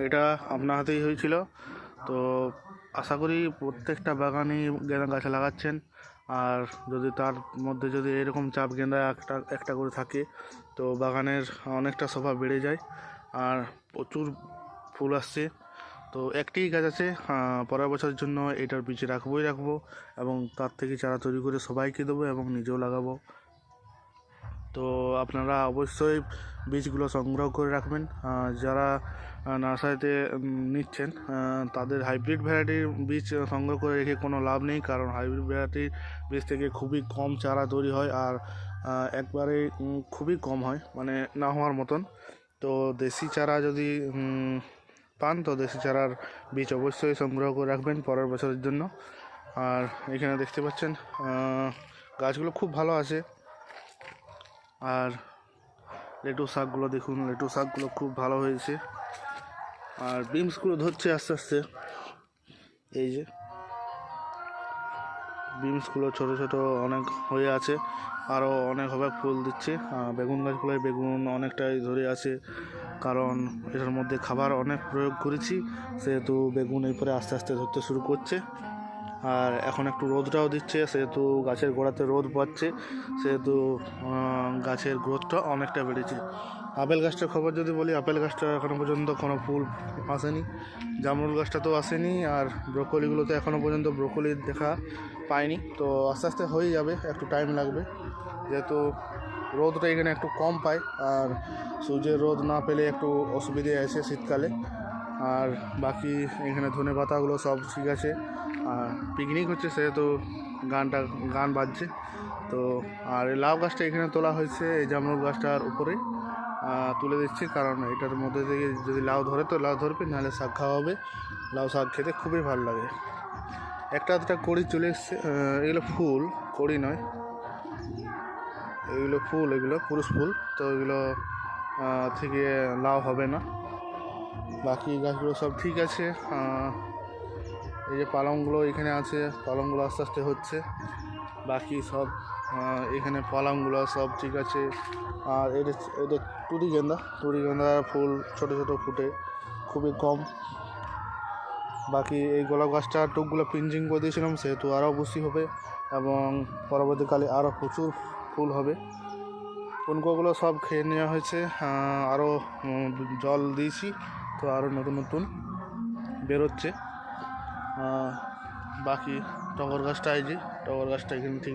এটা আপনার হাতেই হয়েছিল। তো আশা করি প্রত্যেকটা বাগানই গেঁদা গাছ লাগাচ্ছেন, আর যদি তার মধ্যে যদি এরকম চাপ গেঁদা একটা একটা করে থাকে তো বাগানের অনেকটা শোভা বেড়ে যায় আর প্রচুর ফুল আসছে। তো একটি গাছ আছে, পরের বছরের জন্য এটার বীজ রাখবো এবং তার থেকে চারা তৈরি করে সবাইকে দেবো এবং নিজেও লাগাবো। তো আপনারা অবশ্যই বীজগুলো সংগ্রহ করে রাখবেন। যারা নার্সারিতে নিচ্ছেন তাদের হাইব্রিড ভ্যারাইটির বীজ সংগ্রহ করে রেখে কোনো লাভ নেই, কারণ হাইব্রিড ভ্যারাইটির বীজ থেকে খুবই কম চারা তৈরি হয় আর একবারে খুবই কম হয়, মানে না হওয়ার মতন। তো দেশি চারা যদি পান তো দেশি চারার বীজ অবশ্যই সংগ্রহ করে রাখবেন পরের বছরের জন্য। আর এখানে দেখতে পাচ্ছেন গাছগুলো খুব ভালো আছে। আর লেটু শাকগুলো দেখুন, লেটু শাকগুলো খুব ভালো হয়েছে। আর বিমসগুলো ধরছে আস্তে আস্তে, এই যে বিমসগুলো ছোট ছোট অনেক হয়ে আছে, আরও অনেক হবে, ফুল দিচ্ছে। বেগুন গাছগুলোয় বেগুন অনেকটাই ধরে আছে, কারণ এটার মধ্যে খাবার অনেক প্রয়োগ করেছি, সেহেতু বেগুন এরপরে আস্তে আস্তে ধরতে শুরু করছে। আর এখন একটু রোদটাও দিচ্ছে, সেহেতু গাছের গোড়াতে রোদ পাচ্ছে, সেহেতু গাছের গ্রোথটা অনেকটা বেড়েছে। আপেল গাছটার খবর যদি বলি, আপেল গাছটা এখনও পর্যন্ত কোনো ফুল আসেনি, জামরুল গাছটা তো আসেনি, আর ব্রোকলিগুলোতে এখনও পর্যন্ত ব্রোকলি দেখা পাইনি। তো আস্তে আস্তে হয়ে যাবে, একটু টাইম লাগবে, যেহেতু রোদটা এখানে একটু কম পায় আর সূর্যের রোদ না পেলে একটু অসুবিধে আছে শীতকালে। আর বাকি এখানে ধনে পাতাগুলো সব ঠিক আছে। আর পিকনিক হচ্ছে সেহেতু গান বাজছে। তো আর এই লাউ গাছটা এখানে তোলা হয়েছে, এই জামরুল গাছটার উপরে তুলে দিচ্ছি, কারণ এটার মধ্যে থেকে যদি লাউ ধরে তো লাউ ধরবে, নাহলে শাক খাওয়া হবে। লাউ শাক খেতে খুবই ভালো লাগে। একটা কড়ি চলে এসছে, এগুলো ফুল, কড়ি নয়, এগুলো ফুল, এগুলো পুরুষ ফুল। তো এগুলো থেকে লাউ হবে না। বাকি গাছগুলো সব ঠিক আছে। এই যে পালংগুলো এখানে আছে, পালংগুলো আস্তে আস্তে হচ্ছে। বাকি সব এখানে পালংগুলো সব ঠিক আছে। আর এদের টুরি গেঁদার ফুল ছোট ছোট ফুটে, খুবই কম। বাকি এই গোলাপ গাছটা টুকগুলো পিঞ্চিং করে দিয়েছিলাম, সেহেতু আরও বেশি হবে এবং পরবর্তীকালে আরও প্রচুর ফুল হবে। পুনকোগুলো সব খেয়ে নেওয়া হয়েছে, আরও জল দিয়েছি, তো আরও নতুন নতুন বেরোচ্ছে। বাকি টগর গাছটা, এই যে টগর গাছটা এখানে ঠিক আছে।